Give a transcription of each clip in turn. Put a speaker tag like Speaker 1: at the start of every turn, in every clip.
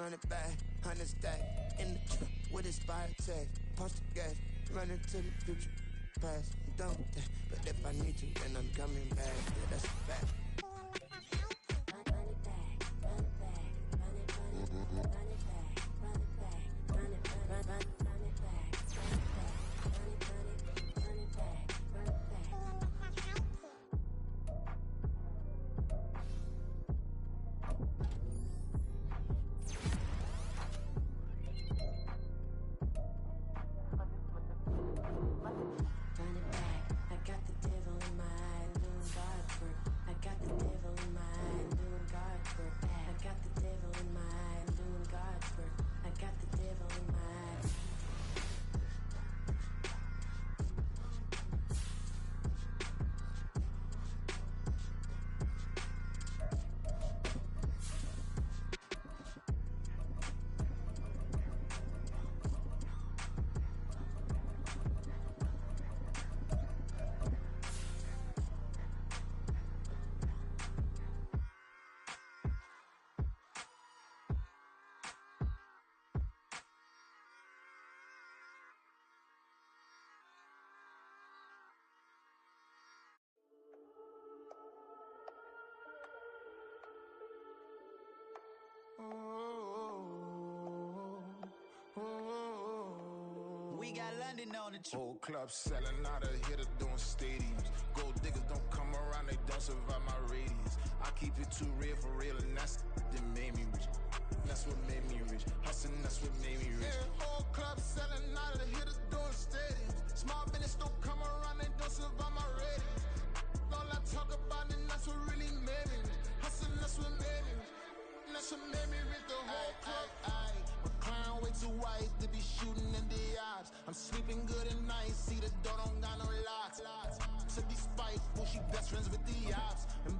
Speaker 1: 100 back, 100 stack. In the truck with expired tag. Punch the gas, running to the future. Past, I'm done with that. But if I need to, then I'm coming back. Yeah, that's a fact.
Speaker 2: We got London on the
Speaker 3: whole club selling out of hitter doing stadiums. Gold diggers don't come around, they don't survive my radius. I keep it too real for real, and that's that made me rich. That's what made me rich. Hustling, that's what made me rich. Yeah, whole club selling out of the hitters doing stadiums. Small business don't come around, they don't survive my radius. All I talk about, and that's what really made me rich. Hustling, that's what made me rich. And that's what made me rich. The whole club. Way too white to be shooting in the odds. I'm sleeping good at night, see the door don't got no locks. To be spiteful, she best friends with the ops. And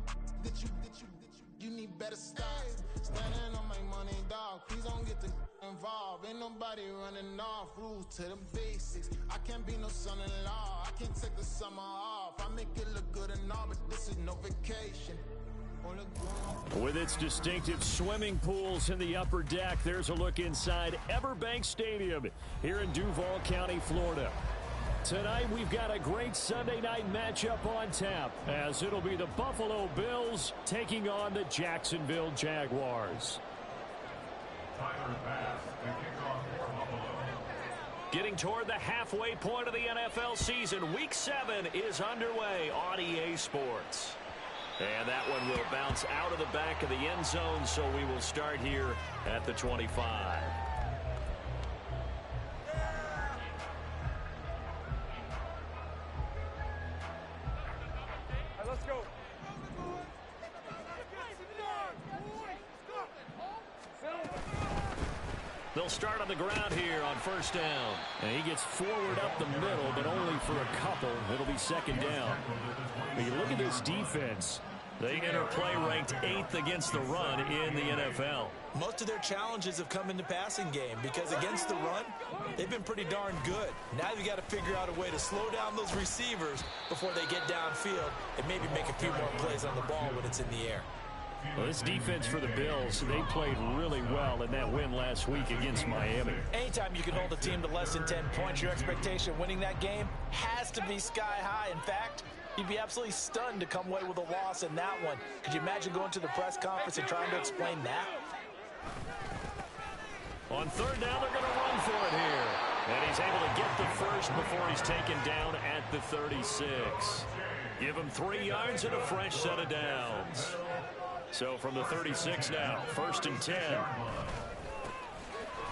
Speaker 3: you need better stops. Standing on my money, dog. Please don't get involved. Ain't nobody running off. Rules to the basics. I can't be no son-in-law. I can't take the summer off. I make it look good and all, but this is no vacation.
Speaker 4: With its distinctive swimming pools in the upper deck, there's a look inside Everbank Stadium here in Duval County, Florida. Tonight, we've got a great Sunday night matchup on tap, as it'll be the Buffalo Bills taking on the Jacksonville Jaguars. Getting toward the halfway point of the NFL season, Week 7 is underway on EA Sports. And that one will bounce out of the back of the end zone, so we will start here at the 25.
Speaker 5: Let's go.
Speaker 4: They'll start on the ground here on first down. And he gets forward up the middle, but only for a couple. It'll be second down. When you look at this defense, they enter play ranked 8th against the run in the NFL.
Speaker 6: Most of their challenges have come in the passing game because against the run, they've been pretty darn good. Now you've got to figure out a way to slow down those receivers before they get downfield and maybe make a few more plays on the ball when it's in the air.
Speaker 4: Well, this defense for the Bills, they played really well in that win last week against Miami.
Speaker 6: Anytime you can hold a team to less than 10 points, your expectation winning that game has to be sky high. In fact, you'd be absolutely stunned to come away with a loss in that one. Could you imagine going to the press conference and trying to explain that?
Speaker 4: On third down, they're going to run for it here. And he's able to get the first before he's taken down at the 36. Give him 3 yards and a fresh set of downs. So from the 36 now, first and 10.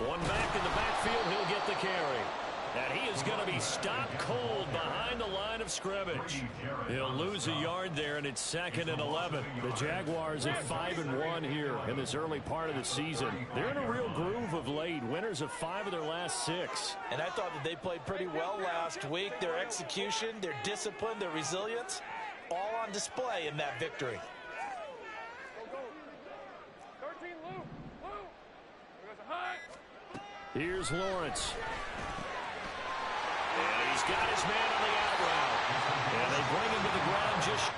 Speaker 4: One back in the backfield, he'll get the carry. And he is going to be stopped cold behind the line of scrimmage. He'll lose a yard there, and it's 2nd and 11. The Jaguars at 5-1 here in this early part of the season. They're in a real groove of late. Winners of 5 of their last 6.
Speaker 6: And I thought that they played pretty well last week. Their execution, their discipline, their resilience, all on display in that victory.
Speaker 4: Here's Lawrence. And he's got his man on the out route. And they bring him to the ground just...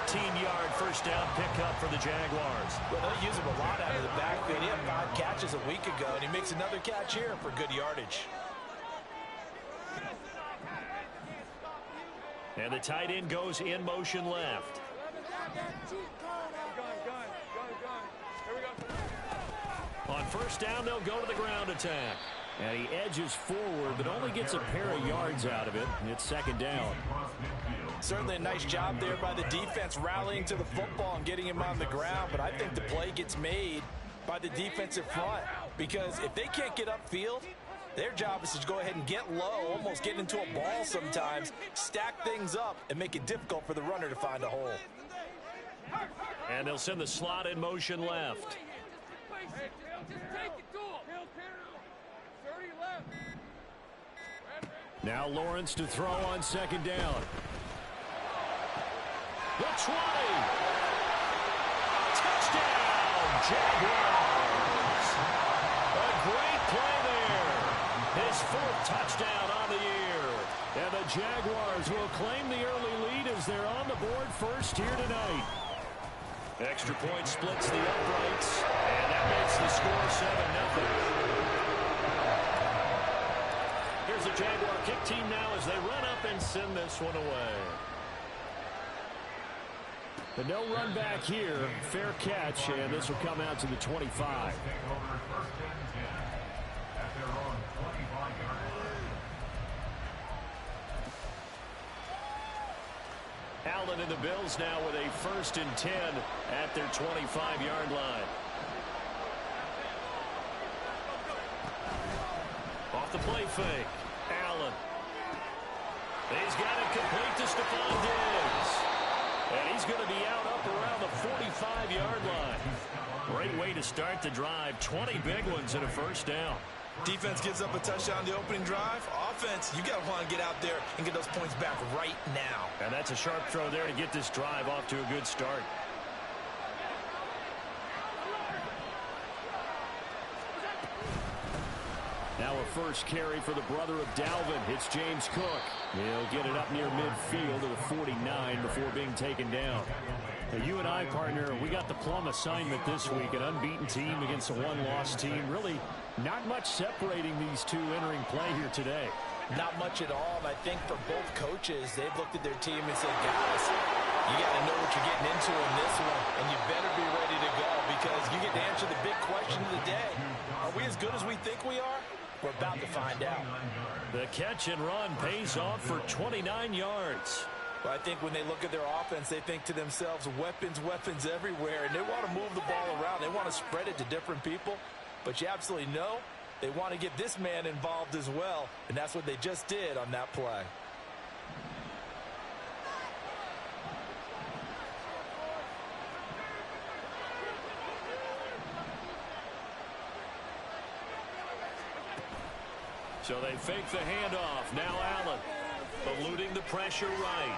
Speaker 4: 15-yard first down pickup for the Jaguars.
Speaker 6: Well, they'll use him a lot out of the backfield. He had 5 catches a week ago, and he makes another catch here for good yardage.
Speaker 4: And the tight end goes in motion left. On first down, they'll go to the ground attack. And he edges forward, but only gets a pair of yards out of it. It's second down.
Speaker 6: Certainly a nice job there by the defense rallying to the football and getting him on the ground. But I think the play gets made by the defensive front. Because if they can't get upfield, their job is to go ahead and get low, almost get into a ball sometimes, stack things up, and make it difficult for the runner to find a hole.
Speaker 4: And they'll send the slot in motion left. Now Lawrence to throw on second down. The 20. Touchdown, Jaguars. A great play there. His 4th touchdown on the year. And the Jaguars will claim the early lead as they're on the board first here tonight. Extra point splits the uprights, and that makes the score 7-0. Here's the Jaguar kick team now as they run up and send this one away. But no run back here. Fair catch, and this will come out to the 25. Allen and the Bills now with a 1st and 10 at their 25-yard line. Off the play fake. Allen. He's got it complete to Stephon Diggs. And he's going to be out up around the 45-yard line. Great way to start the drive. 20 big ones and a first down.
Speaker 6: Defense gives up a touchdown the opening drive. Offense, you got to want to get out there and get those points back right now.
Speaker 4: And that's a sharp throw there to get this drive off to a good start. Now a first carry for the brother of Dalvin. It's James Cook. He'll get it up near midfield to the 49 before being taken down. Now, you and I, partner, we got the plum assignment this week. An unbeaten team against a one-loss team. Really not much separating these two entering play here today.
Speaker 6: Not much at all. And I think for both coaches, they've looked at their team and said, guys, you got to know what you're getting into in this one, and you better be ready to go because you get to answer the big question of the day. Are we as good as we think we are? We're about to find out.
Speaker 4: The catch and run pays off for 29 yards.
Speaker 6: Well, I think when they look at their offense, they think to themselves, weapons, weapons everywhere, and they want to move the ball around. They want to spread it to different people, but you absolutely know they want to get this man involved as well, and that's what they just did on that play.
Speaker 4: So they fake the handoff. Now Allen eluding the pressure right.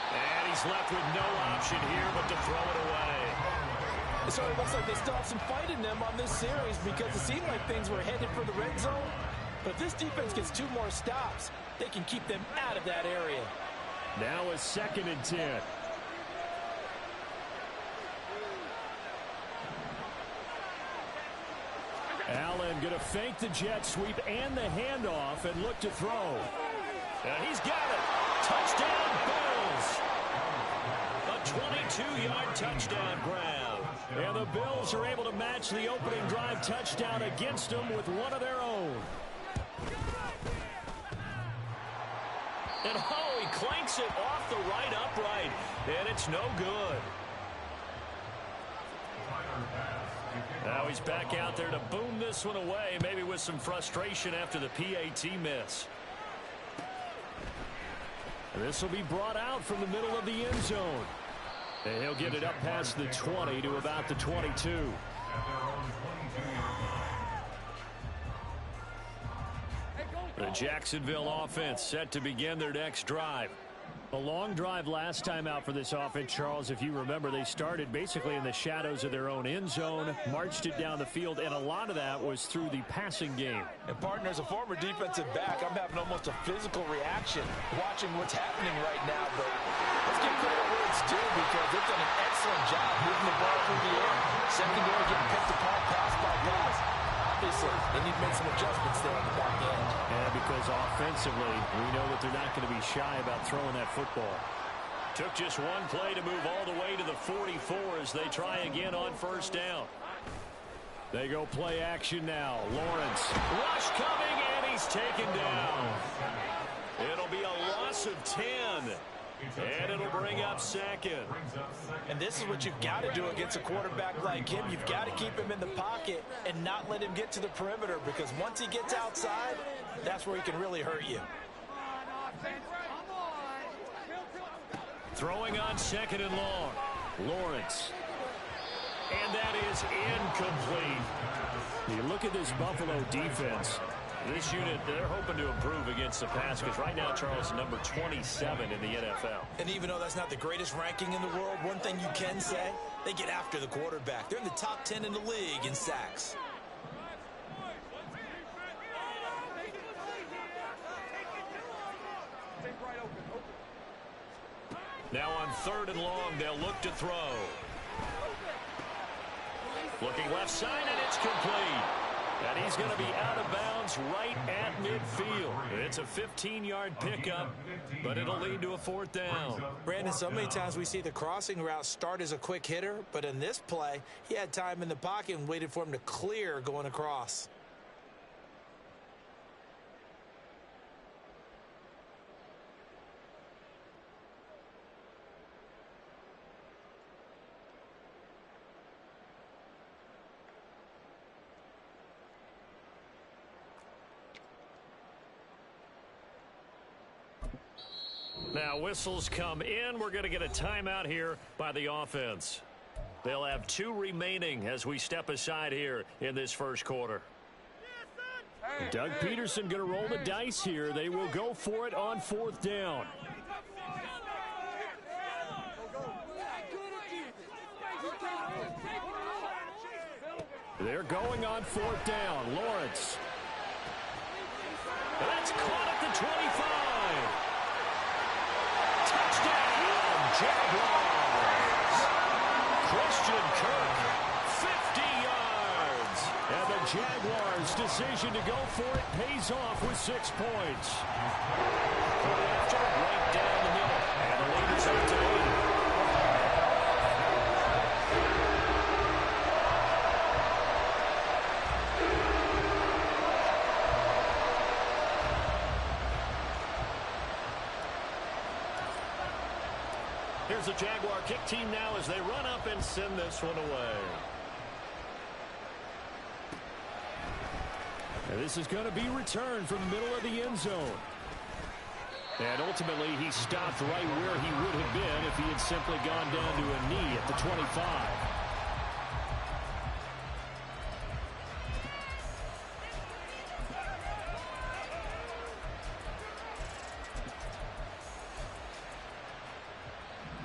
Speaker 4: And he's left with no option here but to throw it away.
Speaker 6: So it looks like they still have some fight in them on this series because it seemed like things were headed for the red zone. But if this defense gets 2 more stops, they can keep them out of that area.
Speaker 4: Now a 2nd and 10. Allen going to fake the jet sweep and the handoff and look to throw. And he's got it. Touchdown, Bills. A 22-yard touchdown grab. And the Bills are able to match the opening drive touchdown against them with one of their own. And oh, he clanks it off the right upright. And it's no good. Now he's back out there to boom this one away, maybe with some frustration after the PAT miss. This will be brought out from the middle of the end zone. And he'll get it up past the 20 to about the 22. The Jacksonville offense set to begin their next drive. A long drive last time out for this offense, Charles. If you remember, they started basically in the shadows of their own end zone, marched it down the field, and a lot of that was through the passing game.
Speaker 6: And, partner, as a former defensive back, I'm having almost a physical reaction watching what's happening right now. But let's give credit where it's due because they've done an excellent job moving the ball through the air. Secondary getting picked apart pass by pass. Obviously, they need to make some adjustments there on the back end.
Speaker 4: Yeah, because offensively, we know that they're not going to be shy about throwing that football. Took just one play to move all the way to the 44 as they try again on first down. They go play action now. Lawrence, rush coming, and he's taken down. It'll be a loss of 10. And it'll bring up second.
Speaker 6: And this is what you've got to do against a quarterback like him. You've got to keep him in the pocket and not let him get to the perimeter because once he gets outside, that's where he can really hurt you.
Speaker 4: Throwing on second and long. Lawrence. And that is incomplete. You look at this Buffalo defense. This unit, they're hoping to improve against the pass because right now, Charles, number 27 in the NFL.
Speaker 6: And even though that's not the greatest ranking in the world, one thing you can say, they get after the quarterback. They're in the top 10 in the league in sacks.
Speaker 4: Now on third and long, they'll look to throw. Looking left side, and it's complete. And he's going to be out of bounds right at midfield. It's a 15-yard pickup, but it'll lead to a fourth down.
Speaker 6: Brandon, so many times we see the crossing route start as a quick hitter, but in this play, he had time in the pocket and waited for him to clear going across.
Speaker 4: Now whistles come in. We're going to get a timeout here by the offense. They'll have 2 remaining as we step aside here in this first quarter. Doug Peterson going to roll the dice here. They will go for it on fourth down. They're going on fourth down. Lawrence. That's caught at the 25. Touchdown, Jaguars. Christian Kirk, 50 yards. And the Jaguars' decision to go for it pays off with 6 points. After right down the middle. And the lead is up to 8. Here's the Jaguar kick team now as they run up and send this one away. And this is going to be returned from the middle of the end zone. And ultimately, he stopped right where he would have been if he had simply gone down to a knee at the 25.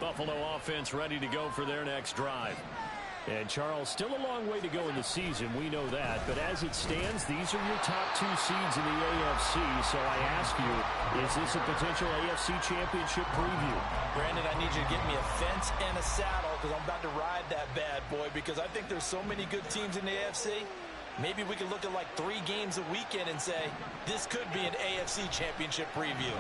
Speaker 4: Buffalo offense ready to go for their next drive. And, Charles, still a long way to go in the season. We know that. But as it stands, these are your top 2 seeds in the AFC. So I ask you, is this a potential AFC championship preview?
Speaker 6: Brandon, I need you to get me a fence and a saddle because I'm about to ride that bad boy because I think there's so many good teams in the AFC. Maybe we can look at like 3 games a weekend and say, this could be an AFC championship preview.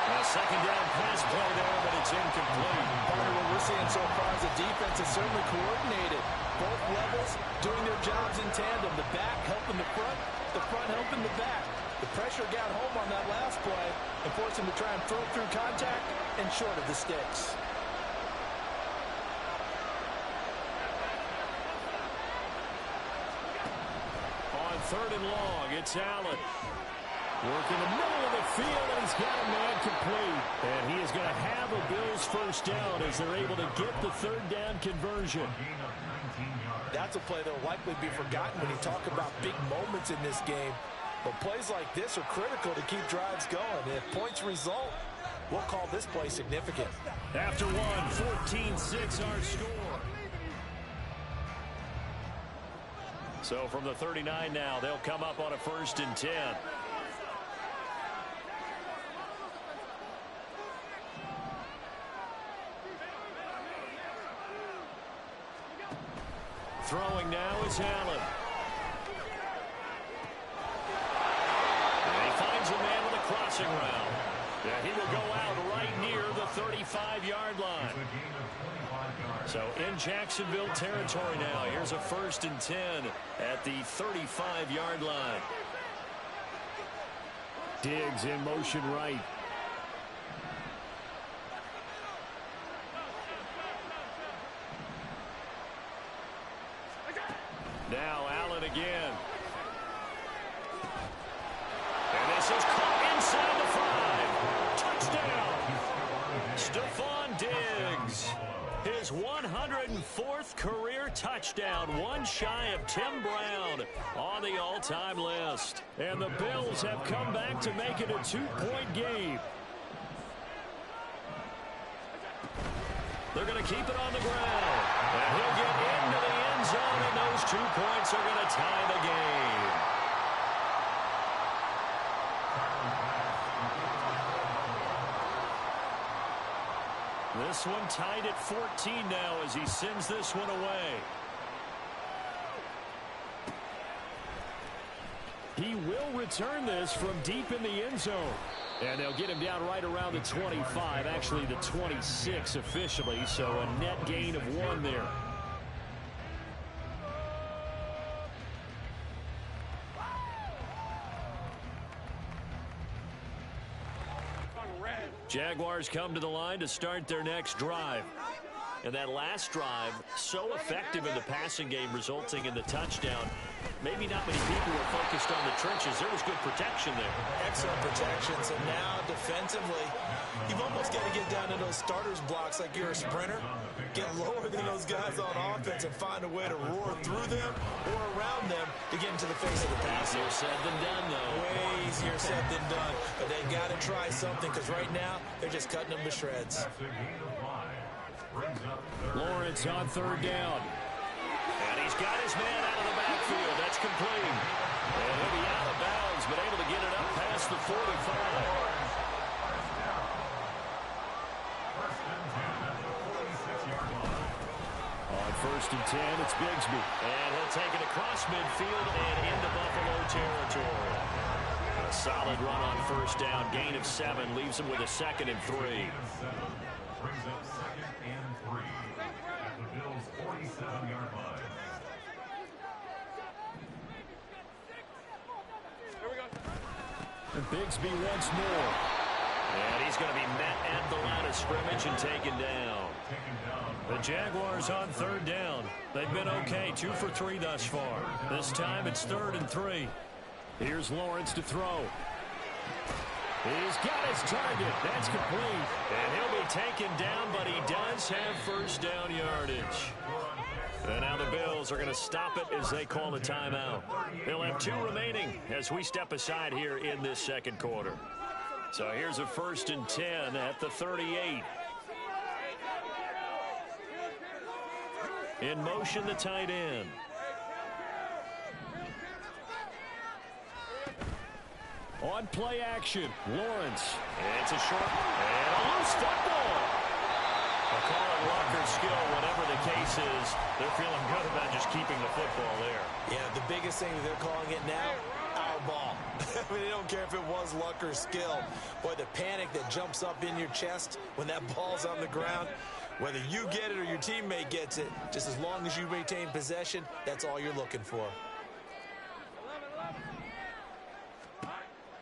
Speaker 4: A second down pass play there, but it's incomplete.
Speaker 6: Partner, what we're seeing so far is the defense is certainly coordinated. Both levels doing their jobs in tandem. The back helping the front helping the back. The pressure got home on that last play and forced him to try and throw through contact and short of the sticks.
Speaker 4: On third and long, it's Allen. Work in the middle of the field, and he's got a man complete. And he is going to have a Bills first down as they're able to get the third down conversion.
Speaker 6: That's a play that will likely be forgotten when you talk about big moments in this game. But plays like this are critical to keep drives going. If points result, we'll call this play significant.
Speaker 4: After one, 14-6 our score. So from the 39 now, they'll come up on a 1st and 10. Throwing now is Allen. And he finds a man with a crossing route. Yeah, he will go out right near the 35-yard line. So in Jacksonville territory now. Here's a 1st and 10 at the 35-yard line. Diggs in motion right. Now Allen again. And this is caught inside the 5. Touchdown. Stephon Diggs. His 104th career touchdown, one shy of Tim Brown on the all-time list. And the Bills have come back to make it a 2-point game. They're going to keep it on the ground. And he'll get into the end zone, and those 2 points are going to tie the game. This one tied at 14 now as he sends this one away. He will return this from deep in the end zone. And they'll get him down right around the 25, actually the 26 officially, so a net gain of 1 there. Jaguars come to the line to start their next drive. And that last drive, so effective in the passing game, resulting in the touchdown. Maybe not many people were focused on the trenches. There was good protection there.
Speaker 6: Excellent protection. So now defensively, you've almost got to get down to those starters blocks like you're a sprinter. Get lower than those guys on offense and find a way to roar through them or around them to get into the face of the pass.
Speaker 4: Easier said than done, though.
Speaker 6: Way easier said than done. But they've got to try something because right now they're just cutting them to shreds.
Speaker 4: Lawrence on 3rd down. And he's got his man out of the backfield. That's complete. And he'll be out of bounds, but able to get it up past the 45. On 1st and 10, it's Bigsby. And he'll take it across midfield and into Buffalo territory. A solid run on 1st down. Gain of 7 leaves him with a 2nd and 3.
Speaker 5: Brings up 2nd and 3 at the Bills' 47-yard line.
Speaker 4: And Bigsby once more. And he's going to be met at the line of scrimmage and taken down. The Jaguars on 3rd down. They've been okay, 2 for 3 thus far. This time it's 3rd and 3. Here's Lawrence to throw. He's got his target. That's complete. And he'll be taken down, but he does have 1st down yardage. And now the Bills are going to stop it as they call a timeout. They'll have 2 remaining as we step aside here in this 2nd quarter. So here's a 1st and 10 at the 38. In motion, the tight end. On play action, Lawrence. It's a short and a loose football. They'll call it luck or skill, whatever the case is. They're feeling good about just keeping the football there.
Speaker 6: Yeah, the biggest thing that they're calling it now, our ball. I mean, they don't care if it was luck or skill. Boy, the panic that jumps up in your chest when that ball's on the ground, whether you get it or your teammate gets it, just as long as you maintain possession, that's all you're looking for.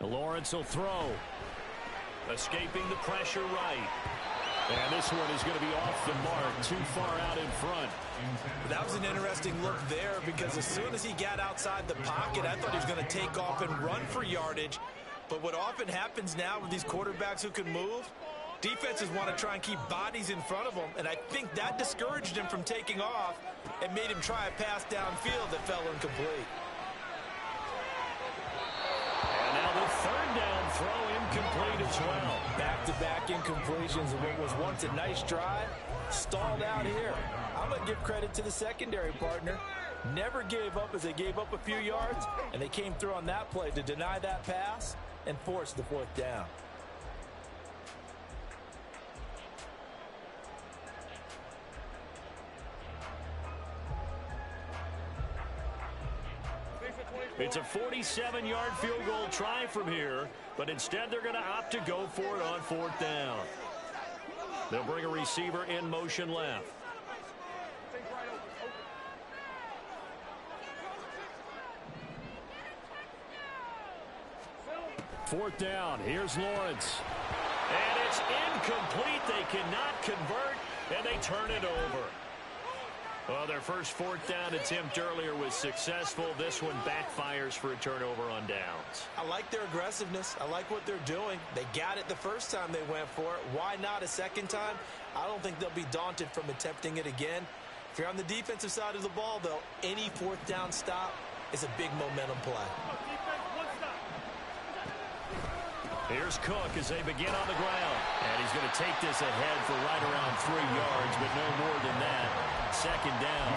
Speaker 4: Lawrence will throw. Escaping the pressure right. And this one is going to be off the mark, too far out in front.
Speaker 6: That was an interesting look there because as soon as he got outside the pocket, I thought he was going to take off and run for yardage. But what often happens now with these quarterbacks who can move, defenses want to try and keep bodies in front of them, and I think that discouraged him from taking off and made him try a pass downfield that fell incomplete.
Speaker 4: And now the 3rd down throw incomplete as well.
Speaker 6: Back-to-back incompletions of what was once a nice drive, stalled out here. I'm going to give credit to the secondary partner. Never gave up as they gave up a few yards, and they came through on that play to deny that pass and force the fourth down.
Speaker 4: It's a 47-yard field goal try from here, but instead they're going to opt to go for it on fourth down. They'll bring a receiver in motion left. Fourth down. Here's Lawrence. And it's incomplete. They cannot convert, and they turn it over. Well, their first fourth down attempt earlier was successful. This one backfires for a turnover on downs.
Speaker 6: I like their aggressiveness. I like what they're doing. They got it the first time they went for it. Why not a second time? I don't think they'll be daunted from attempting it again. If you're on the defensive side of the ball, though, any fourth down stop is a big momentum play.
Speaker 4: Here's Cook as they begin on the ground. And he's going to take this ahead for right around 3 yards, but no more than that. Second down.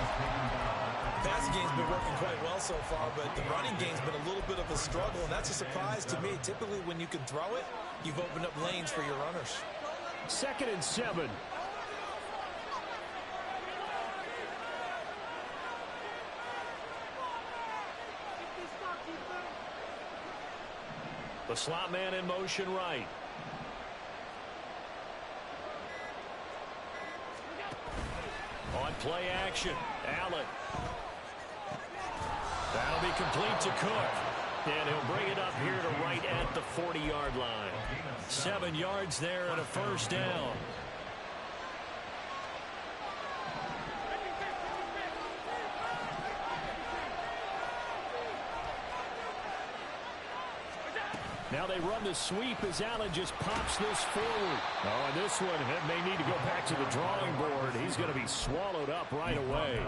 Speaker 6: Passing game's been working quite well so far, but the running game's been a little bit of a struggle, and that's a surprise to me. Typically, when you can throw it, you've opened up lanes for your runners.
Speaker 4: 2nd and 7. The slot man in motion right. On play action, Allen. That'll be complete to Cook. And he'll bring it up here to right at the 40-yard line. 7 yards there and a first down. Now they run the sweep as Allen just pops this forward. Oh, and this one may need to go back to the drawing board. He's going to be swallowed up right away.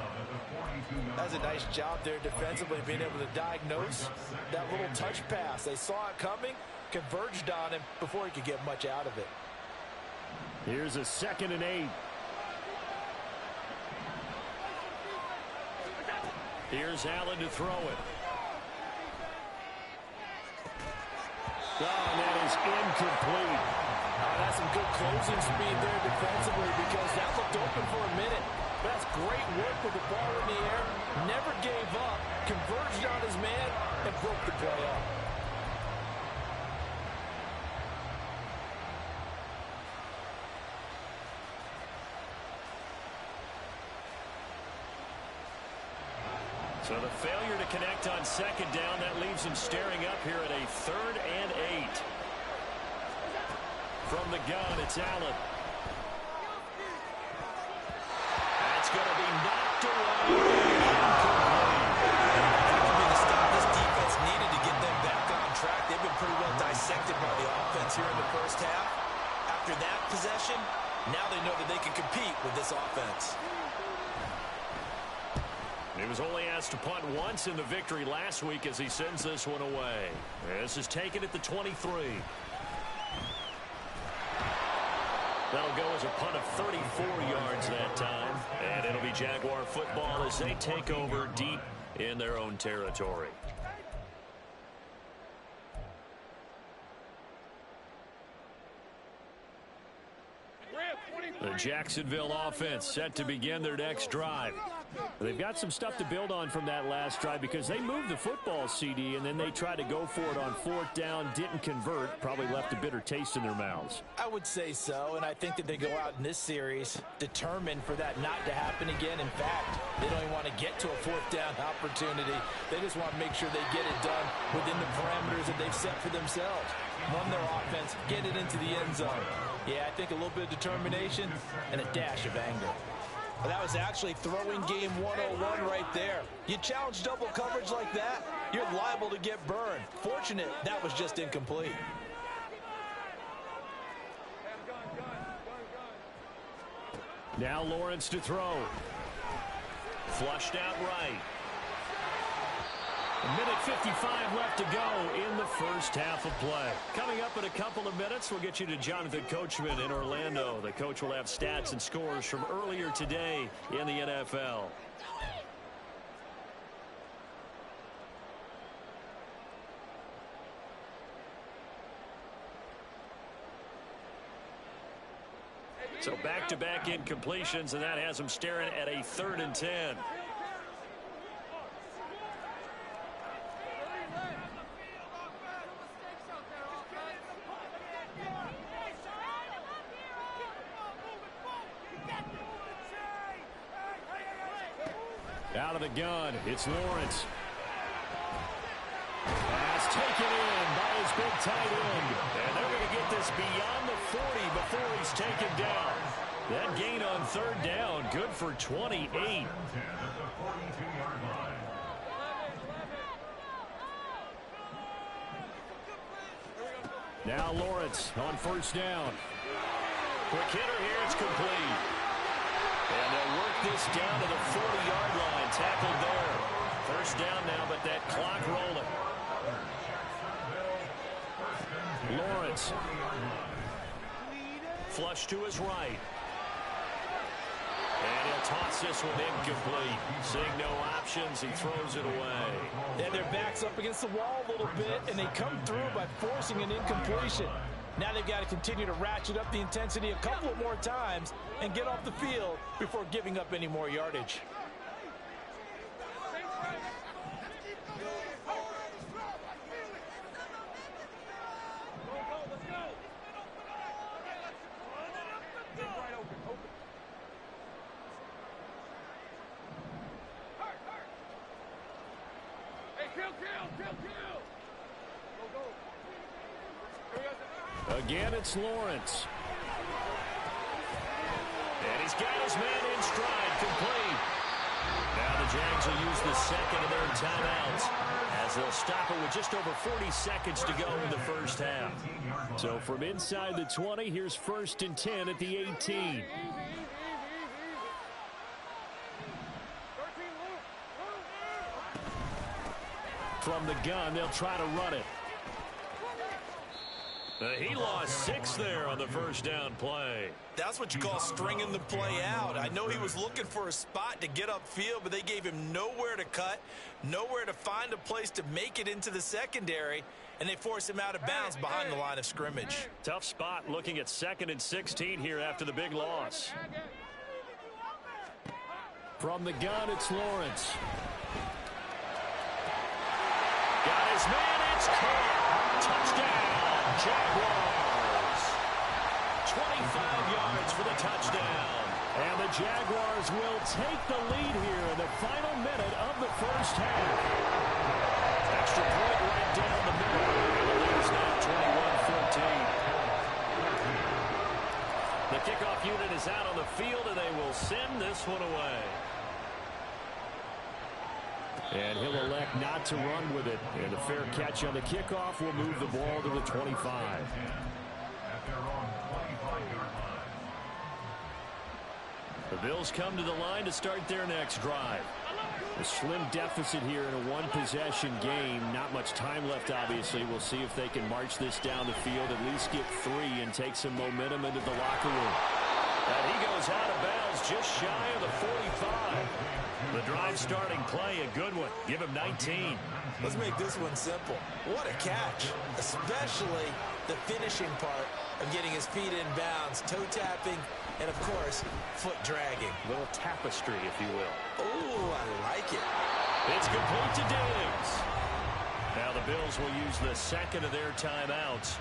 Speaker 6: That's a nice job there defensively, being able to diagnose that little touch pass. They saw it coming, converged on him before he could get much out of it.
Speaker 4: Here's a 2nd and 8. Here's Allen to throw it. Oh, that is incomplete.
Speaker 6: That's some good closing speed there defensively, because that looked open for a minute. That's great work with the ball in the air. Never gave up, converged on his man, and broke the play up.
Speaker 4: So the failure to connect on second down, that leaves him staring up here at a 3rd and 8. From the gun, it's Allen. That's going to be knocked away.
Speaker 6: That could be the stop this defense needed to get them back on track. They've been pretty well dissected by the offense here in the first half. After that possession, now they know that they can compete with this offense.
Speaker 4: He was only asked to punt once in the victory last week as he sends this one away. This is taken at the 23. That'll go as a punt of 34 yards that time. And it'll be Jaguar football as they take over deep in their own territory. The Jacksonville offense set to begin their next drive. They've got some stuff to build on from that last drive because they moved the football, CD, and then they tried to go for it on fourth down, didn't convert, probably left a bitter taste in their mouths.
Speaker 6: I would say so, and I think that they go out in this series determined for that not to happen again. In fact, they don't even want to get to a fourth down opportunity. They just want to make sure they get it done within the parameters that they've set for themselves. Run their offense, get it into the end zone. Yeah, I think a little bit of determination and a dash of anger. Well, that was actually throwing game 101 right there. You challenge double coverage like that, you're liable to get burned. Fortunate that was just incomplete.
Speaker 4: Now Lawrence to throw. Flushed out right. A minute 55 left to go in the first half of play. Coming up in a couple of minutes, we'll get you to Jonathan Coachman in Orlando. The coach will have stats and scores from earlier today in the NFL. So back-to-back incompletions, and that has him staring at a 3rd and 10. Out of the gun, it's Lawrence. Pass taken in by his big tight end. And they're going to get this beyond the 40 before he's taken down. That gain on 3rd down, good for 28. Now Lawrence on 1st down. Quick hitter here, it's complete. And they'll work this down to the 40-yard line. Tackled there. 1st down now, but that clock rolling. Lawrence. Flush to his right. And he'll toss this one incomplete. Seeing no options, he throws it away.
Speaker 6: Yeah, their back's up against the wall a little bit, and they come through by forcing an incompletion. Now they've got to continue to ratchet up the intensity a couple of more times and get off the field before giving up any more yardage.
Speaker 4: Again, it's Lawrence. And he's got his man in stride, complete. Now the Jags will use the second of their timeouts as they'll stop it with just over 40 seconds to go in the first half. So from inside the 20, here's 1st and 10 at the 18. From the gun, they'll try to run it. He lost 6 there on the 1st down play.
Speaker 6: That's what you call stringing the play out. I know he was looking for a spot to get upfield, but they gave him nowhere to cut, nowhere to find a place to make it into the secondary, and they forced him out of bounds behind the line of scrimmage.
Speaker 4: Tough spot looking at 2nd and 16 here after the big loss. From the gun, it's Lawrence. Got his man, it's caught. Touchdown. Jaguars. 25 yards for the touchdown. And the Jaguars will take the lead here in the final minute of the first half. Extra point right down the middle. The lead is now 21-14. The kickoff unit is out on the field, and they will send this one away. And he'll elect not to run with it. And a fair catch on the kickoff will move the ball to the 25. The Bills come to the line to start their next drive. A slim deficit here in a one-possession game. Not much time left, obviously. We'll see if they can march this down the field, at least get 3 and take some momentum into the locker room. And he goes out of bounds just shy of the 45. The drive starting play, a good one. Give him 19.
Speaker 6: Let's make this one simple. What a catch, especially the finishing part of getting his feet in bounds, toe tapping, and of course, foot dragging.
Speaker 4: A little tapestry, if you will.
Speaker 6: Oh, I like it.
Speaker 4: It's complete to Diggs. Now the Bills will use the second of their timeouts,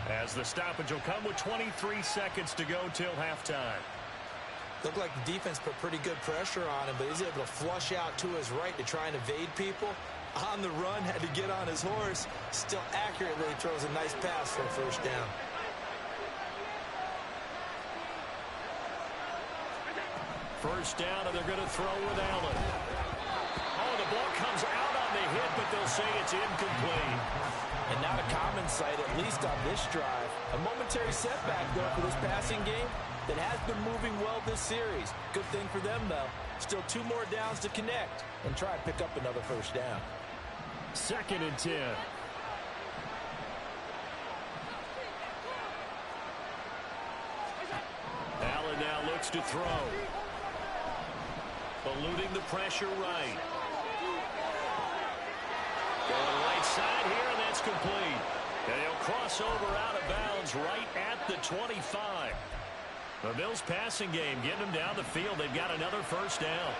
Speaker 4: as the stoppage will come with 23 seconds to go till halftime.
Speaker 6: Looked like the defense put pretty good pressure on him, but he's able to flush out to his right to try and evade people. On the run, had to get on his horse. Still accurately throws a nice pass for a 1st down.
Speaker 4: First down, and they're going to throw with Allen. Oh, the ball comes out on the hit, but they'll say it's incomplete.
Speaker 6: And not a common sight, at least on this drive. A momentary setback, though, for this passing game that has been moving well this series. Good thing for them, though. Still 2 more downs to connect and try and pick up another 1st down.
Speaker 4: 2nd and 10. Allen now looks to throw. Eluding the pressure right. Going right side here, and that's complete. And he'll cross over out of bounds right at the 25. The Bills passing game getting them down the field. They've got another first down.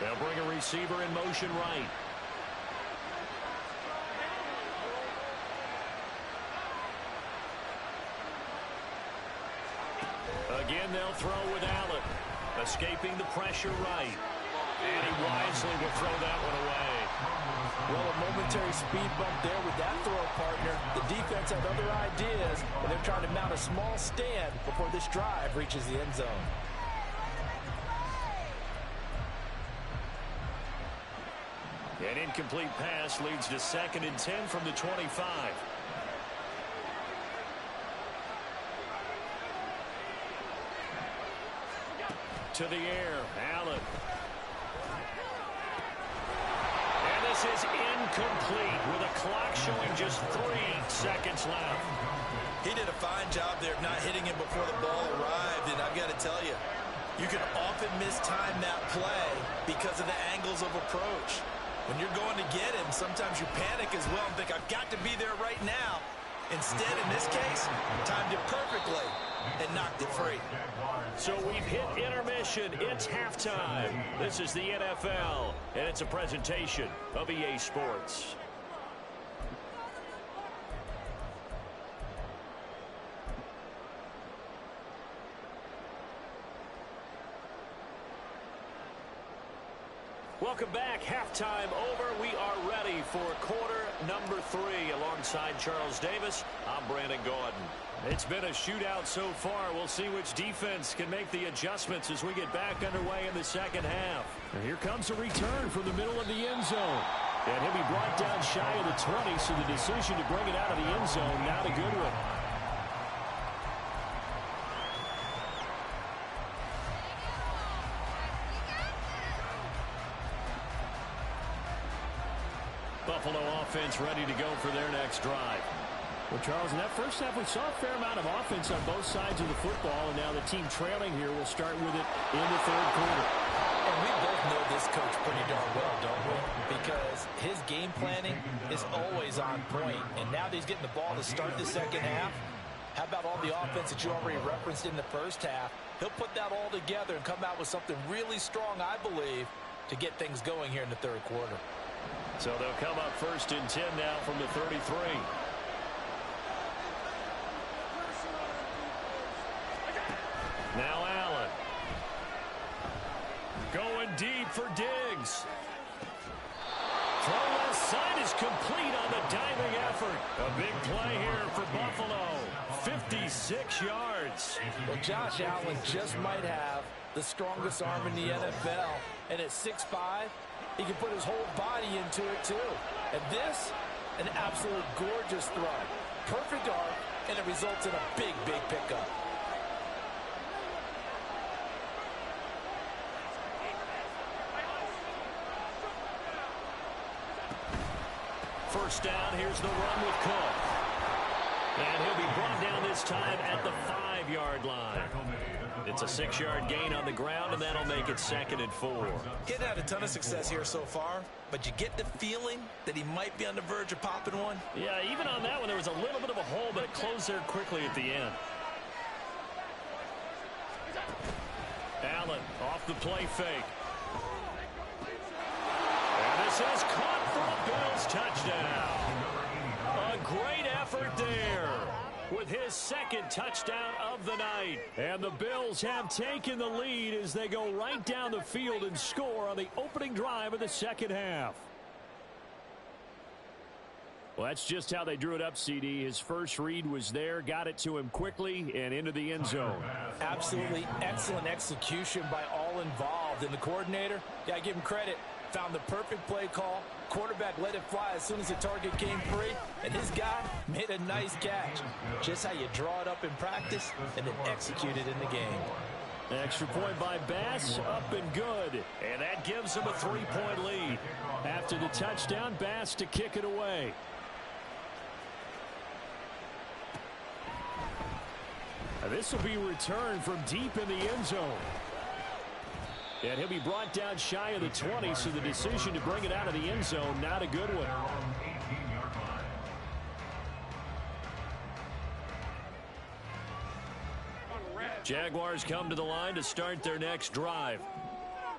Speaker 4: They'll bring a receiver in motion right. Again, they'll throw with Allen. Escaping the pressure right. And he wisely will throw that one away.
Speaker 6: Well, a momentary speed bump there with that throw, partner. The defense had other ideas, and they're trying to mount a small stand before this drive reaches the end zone.
Speaker 4: An incomplete pass leads to 2nd and 10 from the 25. To the air, Allen. And this is incomplete with a clock showing just 3 seconds left.
Speaker 6: He did a fine job there of not hitting him before the ball arrived, and I've got to tell you, you can often mistime that play because of the angles of approach. When you're going to get him, sometimes you panic as well and think, I've got to be there right now. Instead, in this case, timed it perfectly and knocked it free.
Speaker 4: So we've hit intermission. It's halftime. This is the NFL, and it's a presentation of EA Sports. Welcome back. Halftime over. We are ready for quarter number 3. Alongside Charles Davis, I'm Brandon Gordon. It's been a shootout so far. We'll see which defense can make the adjustments as we get back underway in the second half. And here comes a return from the middle of the end zone. And he'll be brought down shy of the 20, so the decision to bring it out of the end zone, not a good one. Buffalo offense ready to go for their next drive. Well, Charles, in that first half, we saw a fair amount of offense on both sides of the football, and now the team trailing here will start with it in the third quarter.
Speaker 6: And we both know this coach pretty darn well, don't we? Because his game planning is always on point, and now that he's getting the ball to start the second half, how about all the offense that you already referenced in the first half? He'll put that all together and come out with something really strong, I believe, to get things going here in the third quarter.
Speaker 4: So they'll come up 1st and 10 now from the 33. Now Allen. Going deep for Diggs. Throw left side is complete on the diving effort. A big play here for Buffalo. 56 yards.
Speaker 6: Well, Josh Allen just might have the strongest arm in the NFL. And at 6'5", he can put his whole body into it, too. And this, an absolute gorgeous throw. Perfect arm, and it results in a big, big pickup.
Speaker 4: First down, here's the run with Cook. And he'll be brought down this time at the 5-yard line. It's a 6-yard gain on the ground, and that'll make it 2nd and 4.
Speaker 6: He hasn't had a ton of success here so far, but you get the feeling that he might be on the verge of popping one.
Speaker 4: Yeah, even on that one, there was a little bit of a hole, but it closed there quickly at the end. Allen off the play fake. And this is caught for a Bills touchdown. A great effort there with his 2nd touchdown of the night. And the Bills have taken the lead as they go right down the field and score on the opening drive of the second half. Well, that's just how they drew it up, CD. His first read was there, got it to him quickly, and into the end zone.
Speaker 6: Absolutely excellent execution by all involved. And the coordinator, yeah, I give him credit, found the perfect play call. Quarterback let it fly as soon as the target came free, and his guy made a nice catch. Just how you draw it up in practice and then execute it in the game.
Speaker 4: Extra point by Bass, up and good. And that gives them a 3-point lead. After the touchdown, Bass to kick it away. This will be returned from deep in the end zone. And he'll be brought down shy of the 20, so the decision to bring it out of the end zone, not a good one. Jaguars come to the line to start their next drive.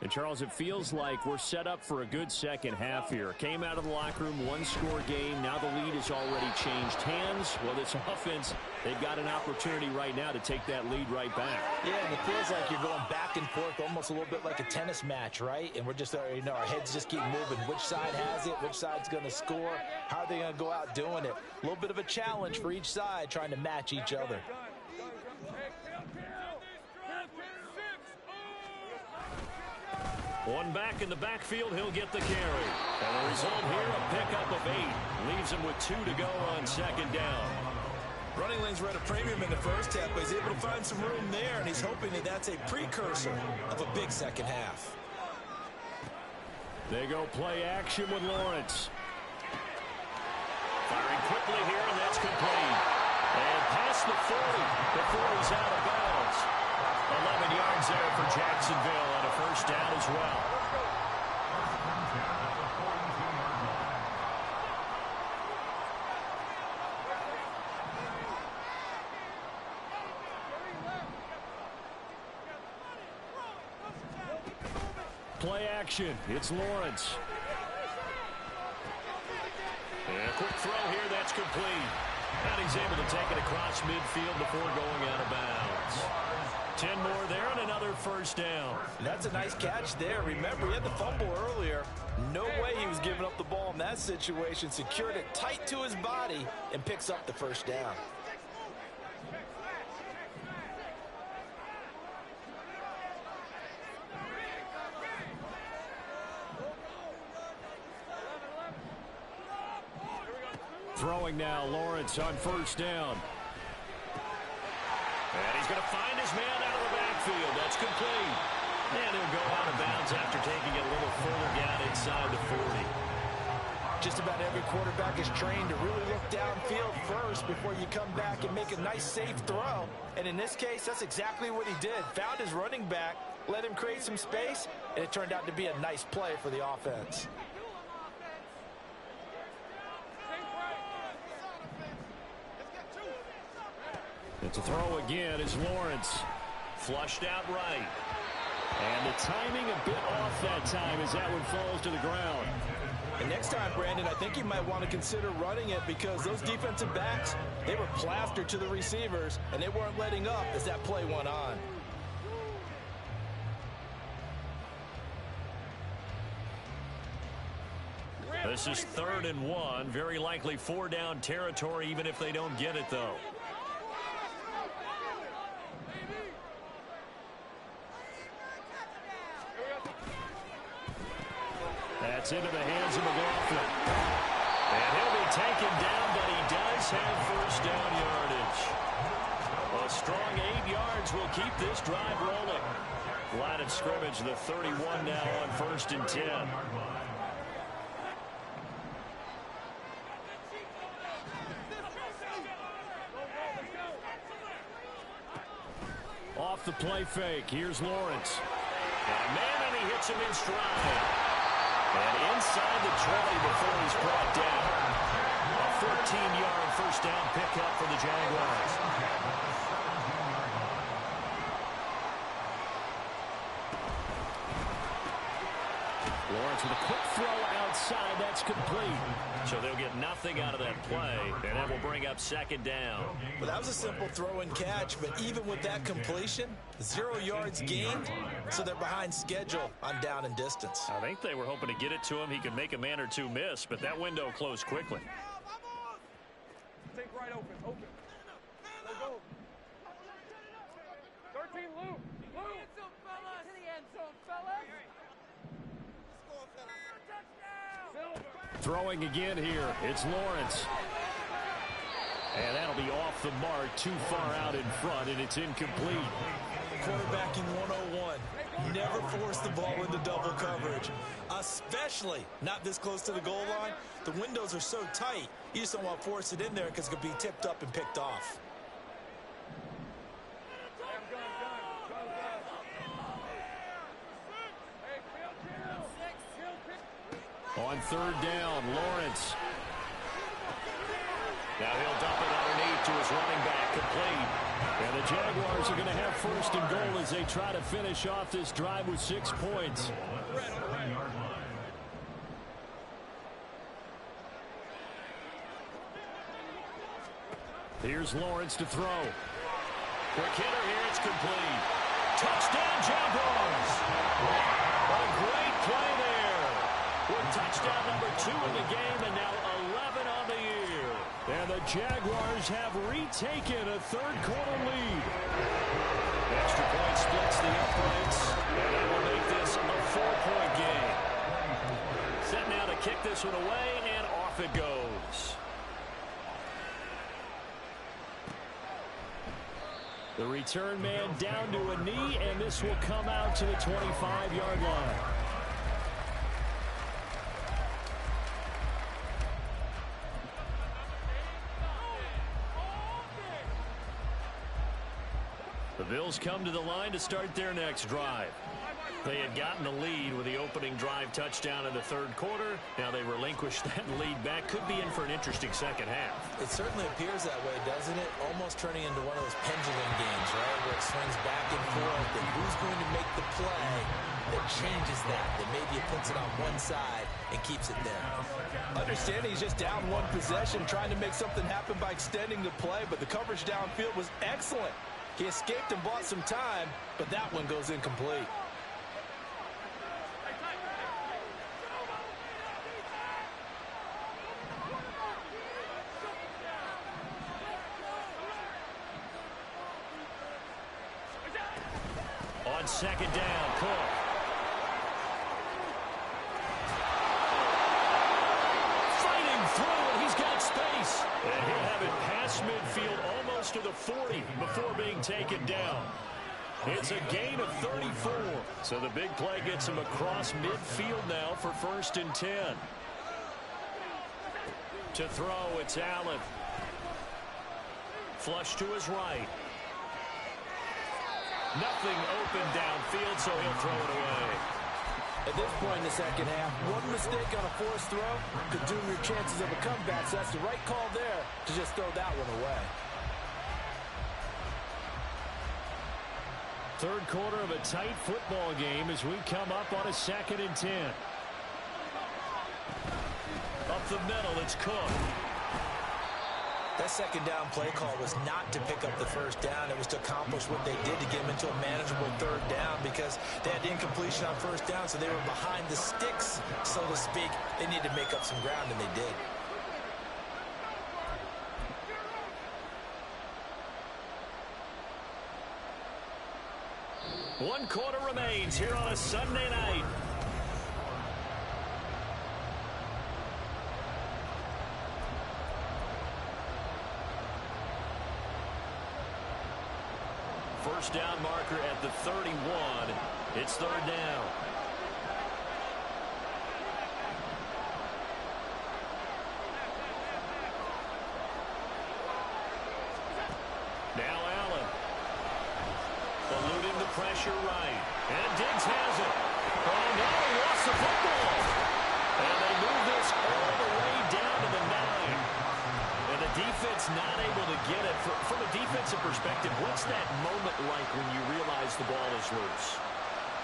Speaker 4: And, Charles, it feels like we're set up for a good second half here. Came out of the locker room, one-score game. Now the lead has already changed hands. Well, this offense, they've got an opportunity right now to take that lead right back.
Speaker 6: Yeah, and it feels like you're going back and forth, almost a little bit like a tennis match, right? And we're just, our heads just keep moving. Which side has it? Which side's going to score? How are they going to go out doing it? A little bit of a challenge for each side, trying to match each other.
Speaker 4: One back in the backfield, he'll get the carry. And the result here, a pickup of 8. Leaves him with 2 to go on second down.
Speaker 6: Running lanes were at a premium in the first half, but he's able to find some room there, and he's hoping that that's a precursor of a big second half.
Speaker 4: They go play action with Lawrence. Firing quickly here, and that's complete. And past the 40 before he's out of bounds. 11 yards there for Jacksonville and a first down as well. Play action. It's Lawrence. And a quick throw here. That's complete. And he's able to take it across midfield before going out of bounds. 10 more there and another first down.
Speaker 6: That's a nice catch there. Remember, he had the fumble earlier. No way he was giving up the ball in that situation. Secured it tight to his body and picks up the first down.
Speaker 4: Throwing now, Lawrence on first down. And he's going to find his man out of the backfield. That's complete. And he'll go out of bounds after taking it a little further down inside the 40.
Speaker 6: Just about every quarterback is trained to really look downfield first before you come back and make a nice, safe throw. And in this case, that's exactly what he did. Found his running back, let him create some space, and it turned out to be a nice play for the offense.
Speaker 4: It's a throw again as Lawrence flushed out right. And the timing a bit off that time as that one falls to the ground.
Speaker 6: And next time, Brandon, I think you might want to consider running it because those defensive backs, they were plastered to the receivers, and they weren't letting up as that play went on.
Speaker 4: This is 3rd and 1. Very likely 4-down territory even if they don't get it, though. That's into the hands of McLaughlin. And he'll be taken down, but he does have first down yardage. A strong 8 yards will keep this drive rolling. Line of scrimmage, the 31 now on 1st and 10. Off the play fake, here's Lawrence. And man, and he hits him in stride. And inside the 20 before he's brought down. A 14-yard first down pickup for the Jaguars. Lawrence with a quick throw outside. That's complete. So they'll get nothing out of that play, and that will bring up 2nd down.
Speaker 6: Well, that was a simple throw and catch, but even with that completion, 0 yards gained, so they're behind schedule on down and distance.
Speaker 4: I think they were hoping to get it to him. He could make a man or two miss, but that window closed quickly.
Speaker 7: Take right open. Go. 13 loop. To the end zone, fellas.
Speaker 4: Throwing again here. It's Lawrence. And that'll be off the mark, too far out in front, and it's incomplete.
Speaker 6: Quarterbacking 101. Never force the ball into double coverage, especially not this close to the goal line. The windows are so tight, you just don't want to force it in there because it could be tipped up and picked off.
Speaker 4: On third down, Lawrence. Now he'll dump it underneath to his running back, complete. And the Jaguars are going to have first and goal as they try to finish off this drive with 6 points. Here's Lawrence to throw. Quick hitter here, it's complete. Touchdown, Jaguars! A great play there. With touchdown number 2 in the game and now 11 on the year. And the Jaguars have retaken a third-quarter lead. Extra point splits the uprights, and that will make this a 4-point game. Set now to kick this one away, and off it goes. The return man down to a knee, and this will come out to the 25-yard line. The Bills come to the line to start their next drive. They had gotten the lead with the opening drive touchdown in the third quarter. Now they relinquish that lead back. Could be in for an interesting second half.
Speaker 6: It certainly appears that way, doesn't it? Almost turning into one of those pendulum games, right? Where it swings back and forth. And who's going to make the play that changes that maybe it puts it on one side and keeps it there?
Speaker 8: Understanding he's just down one possession, trying to make something happen by extending the play, but the coverage downfield was excellent. He escaped and bought some time, but that one goes incomplete.
Speaker 4: On second down, Cook. Fighting through, and he's got space. And he'll have it past midfield almost to the 40 before being taken down. It's a gain of 34. So the big play gets him across midfield now for first and 10. To throw, it's Allen. Flush to his right. Nothing open downfield, so he'll throw it away.
Speaker 8: At this point in the second half, one mistake on a forced throw could doom your chances of a comeback, so that's the right call there to just throw that one away.
Speaker 4: Third quarter of a tight football game as we come up on a second and 10. Up the middle, it's Cook.
Speaker 6: That second down play call was not to pick up the first down. It was to accomplish what they did to get them into a manageable third down because they had incompletion on first down, so they were behind the sticks, so to speak. They needed to make up some ground, and they did.
Speaker 4: One quarter remains here on a Sunday night. First down marker at the 31. It's third down. Now Allen. Eluding the pressure right. And Diggs has it. Oh no, he lost the football. And they move this all the way down to the 9. And the defense not able to get it. From a defensive perspective, what's that moment like when you realize the ball is loose?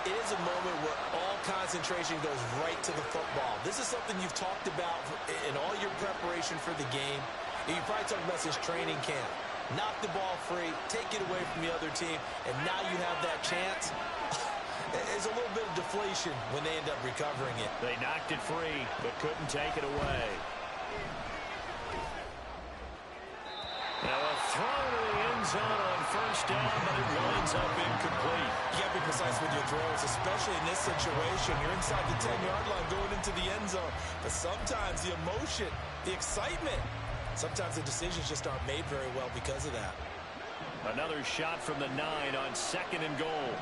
Speaker 6: It is a moment where all concentration goes right to the football. This is something you've talked about in all your preparation for the game. You probably talked about this training camp. Knock the ball free, take it away from the other team, and now you have that chance. There's a little bit of deflation when they end up recovering it.
Speaker 4: They knocked it free, but couldn't take it away. Now a throw to the end zone on first down, but it winds up incomplete.
Speaker 6: You got to be precise with your throws, especially in this situation. You're inside the 10-yard line going into the end zone. But sometimes the emotion, the excitement, sometimes the decisions just aren't made very well because of that.
Speaker 4: Another shot from the 9 on second and goal.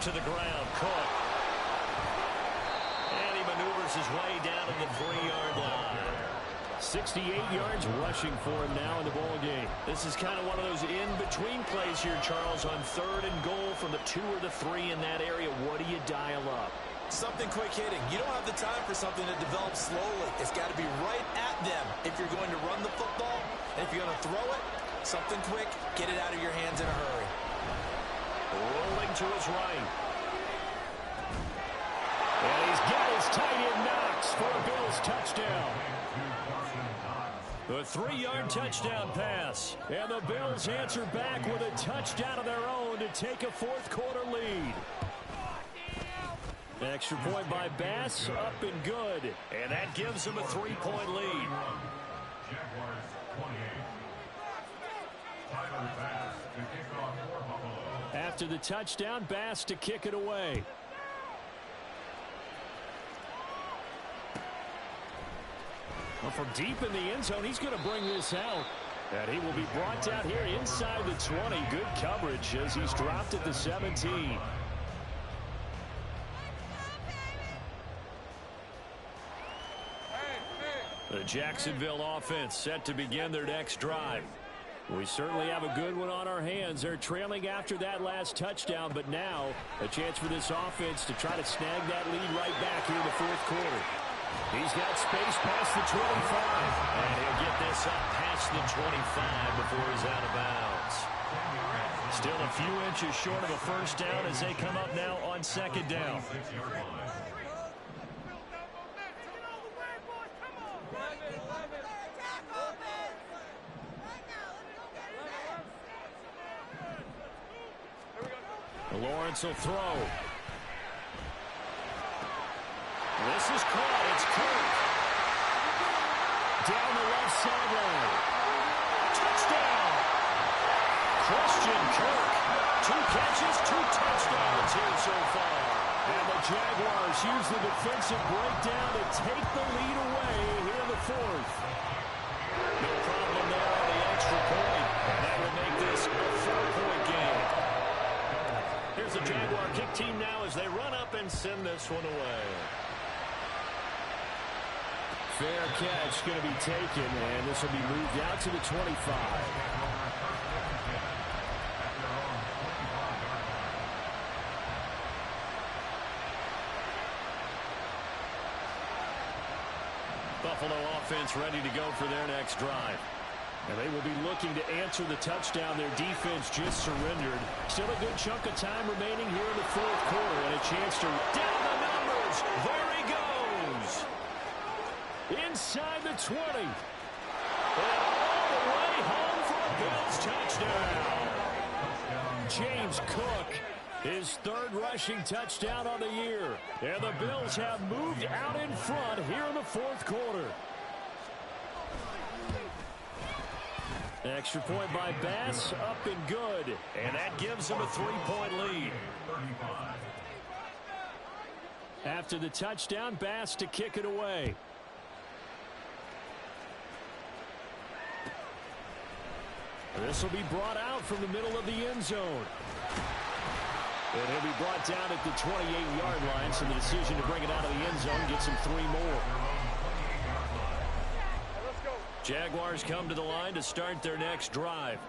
Speaker 4: to the ground. Cook. And he maneuvers his way down to the 3-yard line. 68 yards rushing for him now in the ball game. This is kind of one of those in-between plays here, Charles, on 3rd and goal from the 2 or the 3 in that area. What do you dial up?
Speaker 6: Something quick hitting. You don't have the time for something that develops slowly. It's got to be right at them if you're going to run the football. And if you're going to throw it, something quick, get it out of your hands in a hurry.
Speaker 4: Rolling to his right. And he's got his tight end Knox for a Bills touchdown. A 3-yard touchdown pass. And the Bills answer back with a touchdown of their own to take a 4th quarter lead. Extra point by Bass, up and good. And that gives them a 3-point lead.
Speaker 5: Jaguars 28. Tyler Bass to kick off for Buffalo.
Speaker 4: After the touchdown, Bass to kick it away. Well, from deep in the end zone, he's going to bring this out. And he will be brought down here inside the 20. Good coverage as he's dropped at the 17. The Jacksonville offense set to begin their next drive. We certainly have a good one on our hands. They're trailing after that last touchdown, but now a chance for this offense to try to snag that lead right back here in the 4th quarter. He's got space past the 25, and he'll get this up past the 25 before he's out of bounds. Still a few inches short of a first down as they come up now on 2nd down. Lawrence will throw. This is caught. It's Kirk. Down the left sideline. Touchdown. Christian Kirk. 2 catches, 2 touchdowns here so far. And the Jaguars use the defensive breakdown to take the lead away here in the 4th. No problem there on the extra point. And that will make this a 4-point game. Here's the Jaguar kick team now as they run up and send this one away. Fair catch going to be taken, and this will be moved out to the 25. Buffalo offense ready to go for their next drive. And they will be looking to answer the touchdown their defense just surrendered. Still a good chunk of time remaining here in the 4th quarter, and a chance to down the numbers. There he goes. Inside the 20. And all the way home for a Bills touchdown. James Cook, his 3rd rushing touchdown on the year. And the Bills have moved out in front here in the 4th quarter. Extra point by Bass, up and good. And that gives them a 3-point lead. After the touchdown, Bass to kick it away. This will be brought out from the middle of the end zone. And he'll be brought down at the 28-yard line, so the decision to bring it out of the end zone gets him 3 more. Jaguars come to the line to start their next drive.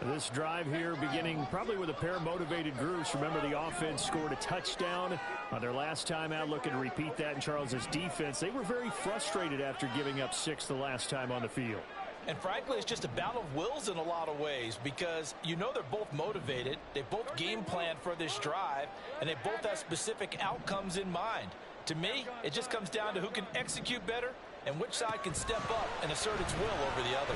Speaker 4: This drive here beginning probably with a pair of motivated groups. Remember, the offense scored a touchdown on their last time out, looking to repeat that in Charles's defense. They were very frustrated after giving up 6 the last time on the field.
Speaker 6: And frankly, it's just a battle of wills in a lot of ways because you know they're both motivated. They both game plan for this drive, and they both have specific outcomes in mind. To me, it just comes down to who can execute better and which side can step up and assert its will over the other.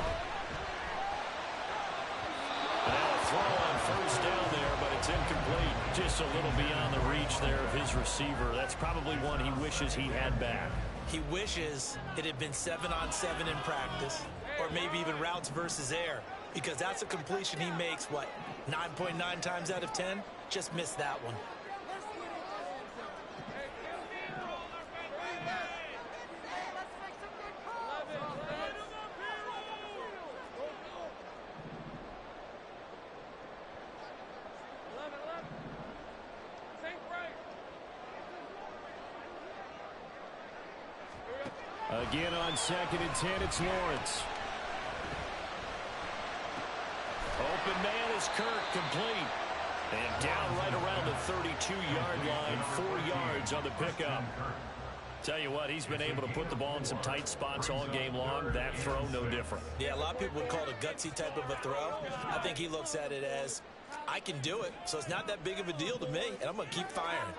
Speaker 4: Now a throw on first down there, but it's incomplete. Just a little beyond the reach there of his receiver. That's probably one he wishes he had back.
Speaker 6: He wishes it had been 7-on-7 in practice, or maybe even routes versus air, because that's a completion he makes, what, 9.9 times out of 10? Just missed that one.
Speaker 4: Again on 2nd and 10, it's Lawrence. Open man is Kirk, complete. And down right around the 32-yard line, 4 yards on the pickup. Tell you what, he's been able to put the ball in some tight spots all game long. That throw, no different.
Speaker 6: Yeah, a lot of people would call it a gutsy type of a throw. I think he looks at it as, I can do it, so it's not that big of a deal to me, and I'm going to keep firing.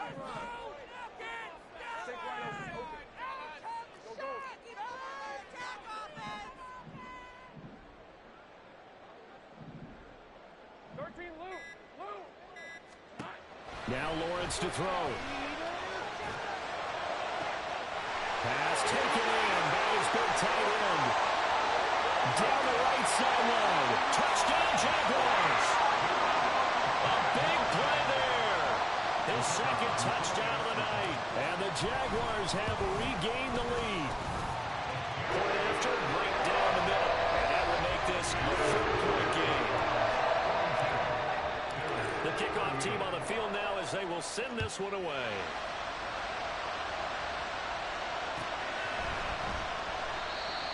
Speaker 4: Now Lawrence to throw. Pass taken in by his big tight end. Down the right sideline. Touchdown, Jaguars. A big play there. His second touchdown of the night. And the Jaguars have regained the lead. Point after, break down the middle. And that will make this a 4-point game. The kickoff team on the field now as they will send this one away.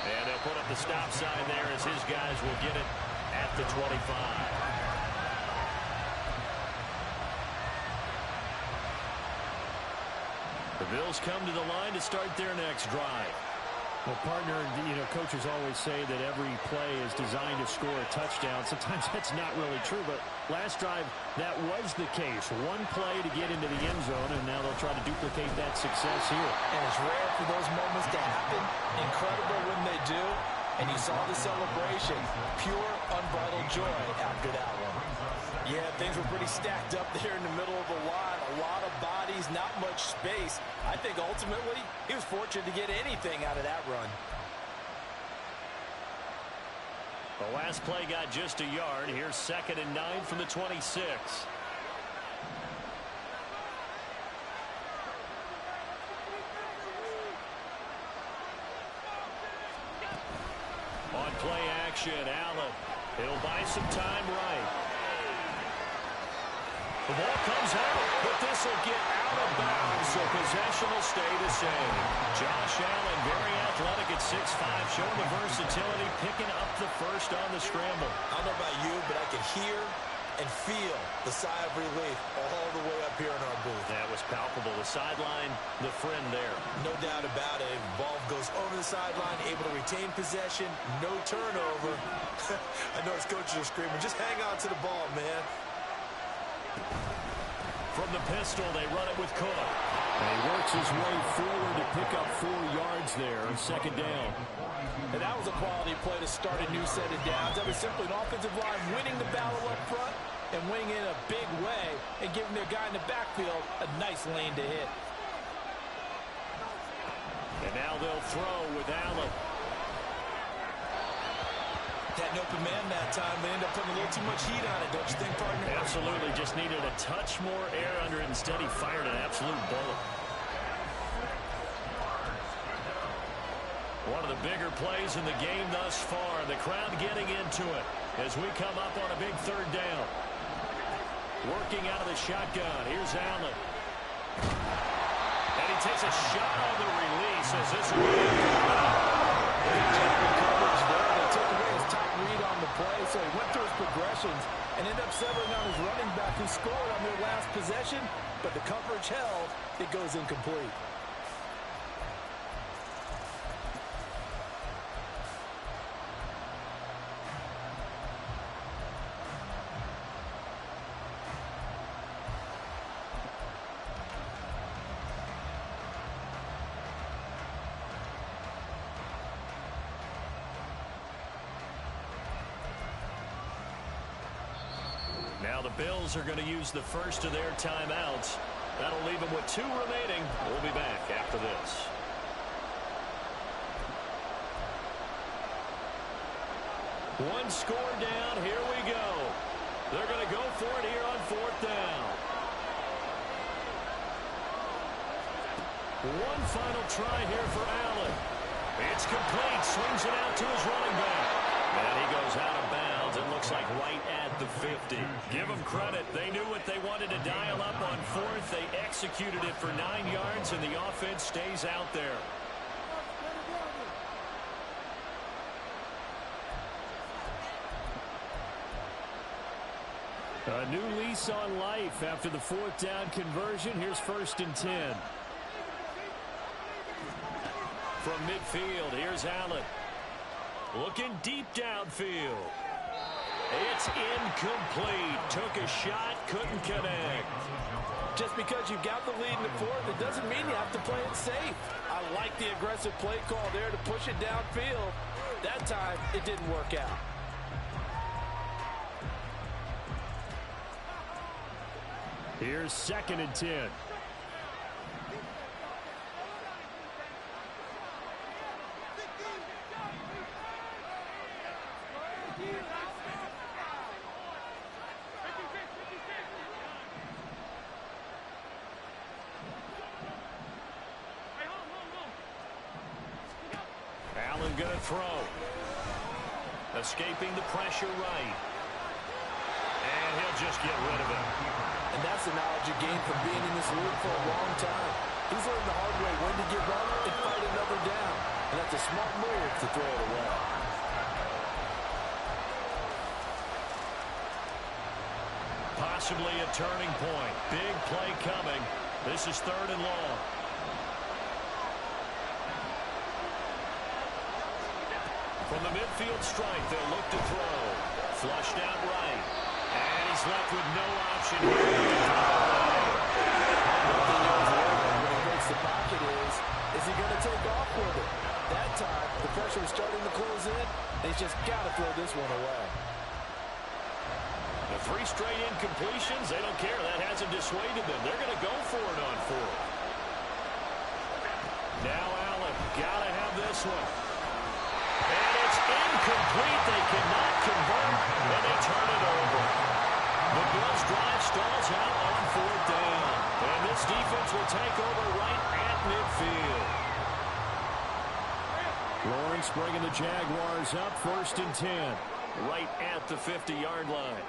Speaker 4: And they'll put up the stop sign there as his guys will get it at the 25. The Bills come to the line to start their next drive.
Speaker 9: Well, partner, coaches always say that every play is designed to score a touchdown. Sometimes that's not really true, but last drive, that was the case. One play to get into the end zone, and now they'll try to duplicate that success here.
Speaker 6: And it's rare for those moments to happen. Incredible when they do. And you saw the celebration. Pure, unbridled joy after that one. Yeah, things were pretty stacked up there in the middle of the line. A lot of bodies, not much space. I think ultimately he was fortunate to get anything out of that run.
Speaker 4: The last play got just a yard. Here's 2nd and 9 from the 26. On play action, Allen. He'll buy some time right. The ball comes out, but this will get out of bounds, so possession will stay the same. Josh Allen, very athletic at 6'5", showing the versatility, picking up the first on the scramble.
Speaker 6: I don't know about you, but I can hear and feel the sigh of relief all the way up here in our booth.
Speaker 4: That was palpable. The sideline, the friend there.
Speaker 6: No doubt about it. Ball goes over the sideline, able to retain possession, no turnover. I know his coaches are screaming, just hang on to the ball, man.
Speaker 4: From the pistol, they run it with Cook. And he works his way forward to pick up 4 yards there on 2nd down.
Speaker 6: And that was a quality play to start a new set of downs. That was simply an offensive line winning the battle up front and winning in a big way and giving their guy in the backfield a nice lane to hit.
Speaker 4: And now they'll throw with Allen.
Speaker 6: Had an open man that time. They end up putting a little too much heat on it, don't you think, partner?
Speaker 4: Absolutely. Just needed a touch more air under it. Instead, he fired an absolute bullet. One of the bigger plays in the game thus far. The crowd getting into it as we come up on a big 3rd down. Working out of the shotgun. Here's Allen. And he takes a shot on the release as this will be
Speaker 6: read on the play, so he went through his progressions and ended up settling on his running back who scored on their last possession, but the coverage held. It goes incomplete.
Speaker 4: Now the Bills are going to use the first of their timeouts. That'll leave them with 2 remaining. We'll be back after this. One score down. Here we go. They're going to go for it here on 4th down. One final try here for Allen. It's complete. Swings it out to his running back. And he goes out of bounds. It looks like right at the 50. Give them credit. They knew what they wanted to dial up on 4th. They executed it for 9 yards, and the offense stays out there. A new lease on life after the fourth down conversion. Here's 1st and 10. From midfield, here's Allen. Looking deep downfield. It's incomplete. Took a shot, couldn't connect.
Speaker 8: Just because you've got the lead in the fourth, it doesn't mean you have to play it safe. I like the aggressive play call there to push it downfield. That time, it didn't work out.
Speaker 4: Here's 2nd and 10. Allen gonna throw. Escaping the pressure right. And he'll just get rid of it.
Speaker 8: And that's the knowledge you gain from being in this league for a long time. He's learned the hard way when to give up and fight another down. And that's a smart move to throw it away.
Speaker 4: Possibly a turning point. Big play coming. This is 3rd and long. From the midfield strike, they'll look to throw. Flushed out right. And he's left with no option here.
Speaker 8: When he breaks the pocket is he going to take off with it? That time, the pressure was starting to close in, and he's just got to throw this one away.
Speaker 4: The 3 straight incompletions, they don't care. That hasn't dissuaded them. They're going to go for it on 4th. Now Allen, got to have this one. And it's incomplete. They cannot convert, and they turn it over. The Bills drive stalls out on 4th down. And this defense will take over right at midfield. Lawrence bringing the Jaguars up, 1st and 10. Right at the 50-yard line.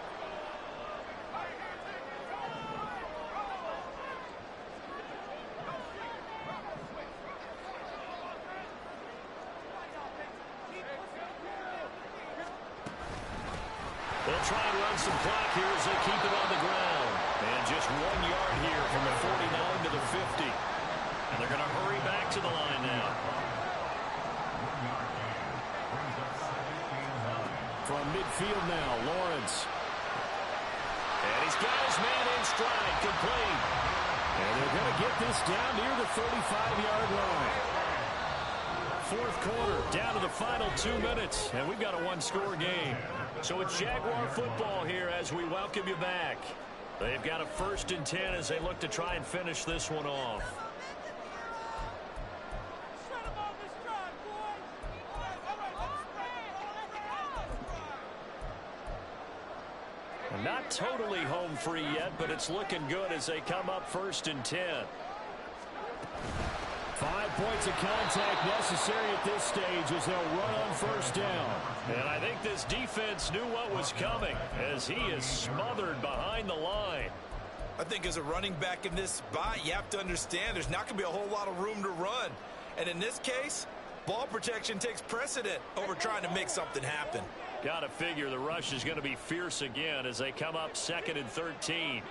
Speaker 4: They'll try and run some clock here as they keep it on the ground. And just 1 yard here from the 49 to the 50. And they're going to hurry back to the line now. From midfield now, Lawrence. And he's got his man in stride, complete. And they're going to get this down near the 35-yard line. 4th quarter, down to the final 2 minutes, and we've got a 1-score game. So it's Jaguar football here as we welcome you back. They've got a 1st and 10 as they look to try and finish this one off. Not totally home free yet, but it's looking good as they come up 1st and 10. 5 points of contact necessary at this stage as they'll run on 1st down. And I think this defense knew what was coming as he is smothered behind the line.
Speaker 6: I think as a running back in this spot, you have to understand there's not going to be a whole lot of room to run. And in this case, ball protection takes precedent over trying to make something happen.
Speaker 4: Got to figure the rush is going to be fierce again as they come up 2nd and 13.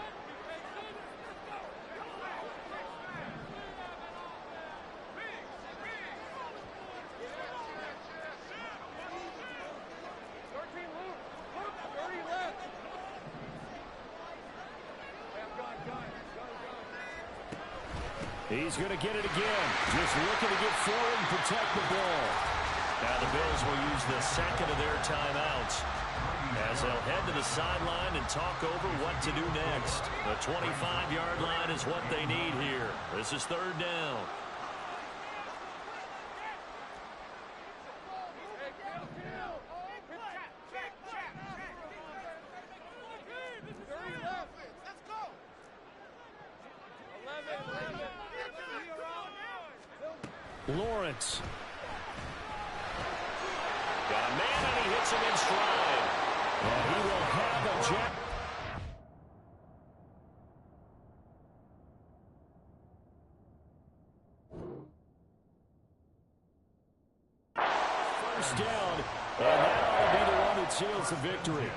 Speaker 4: He's going to get it again. Just looking to get forward and protect the ball. Now the Bills will use the 2nd of their timeouts as they'll head to the sideline and talk over what to do next. The 25-yard line is what they need here. This is 3rd down. Lawrence. Got a man and he hits him in stride. And he will have a jet. First down. And that ought to be the one that seals the victory.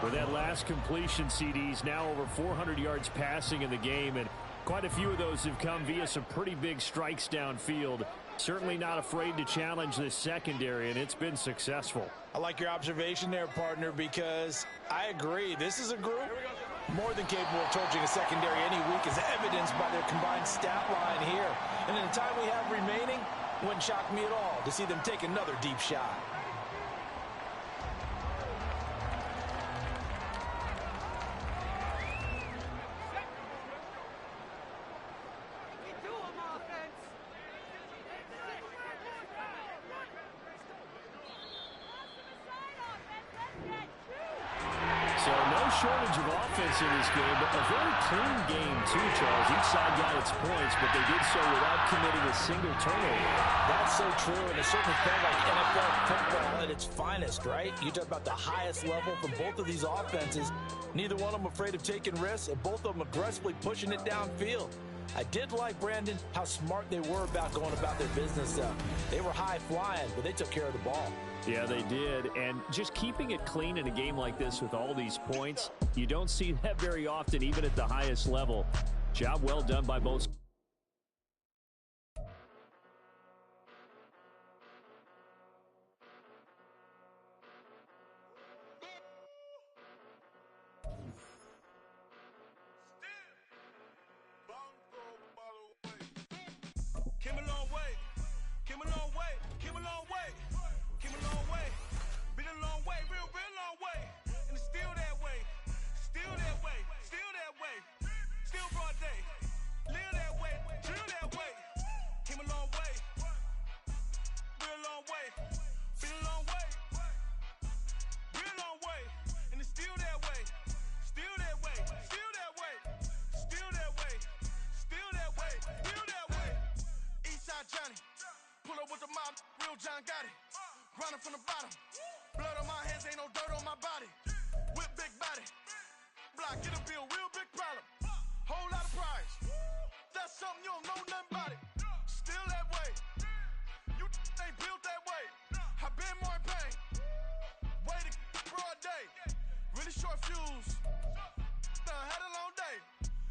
Speaker 4: With that last completion, CD's now over 400 yards passing in the game, and quite a few of those have come via some pretty big strikes downfield. Certainly not afraid to challenge this secondary, and it's been successful.
Speaker 6: I like your observation there, partner, because I agree. This is a group more than capable of torching a secondary any week, as evidenced by their combined stat line here. And in the time we have remaining, wouldn't shock me at all to see them take another deep shot.
Speaker 4: Shortage of offense in this game, but a very clean game too, Charles. Each side got its points, but they did so without committing a single turnover.
Speaker 6: That's so true, and it certainly felt like NFL football at its finest, right? You talk about the highest level from both of these offenses. Neither one of them afraid of taking risks, and both of them aggressively pushing it downfield. I did like, Brandon, how smart they were about going about their business. They were high-flying, but they took care of the ball.
Speaker 4: Yeah, they did. And just keeping it clean in a game like this with all these points, you don't see that very often, even at the highest level. Job well done by both.
Speaker 10: Came a long way, came a long way, came a long way, came a long way, been a long way, real long way, and it's still that way, still that way, still that way, still broad day, live that way, drill that way, came a long way, real long way, been a long way, real long way, and it's still that way, still that way, still that way, still that way, still that way, still that way. Eastside Johnny, pull up with the mob, real John got it. Grinding from the bottom, blood on my hands, ain't no dirt on my body. Whip big body, block, get a bill, real big problem. Whole lot of prize, that's something you don't know nothing about it. Still that way, you ain't built that way. I been more in pain, way to broad day. Really short fuse, had a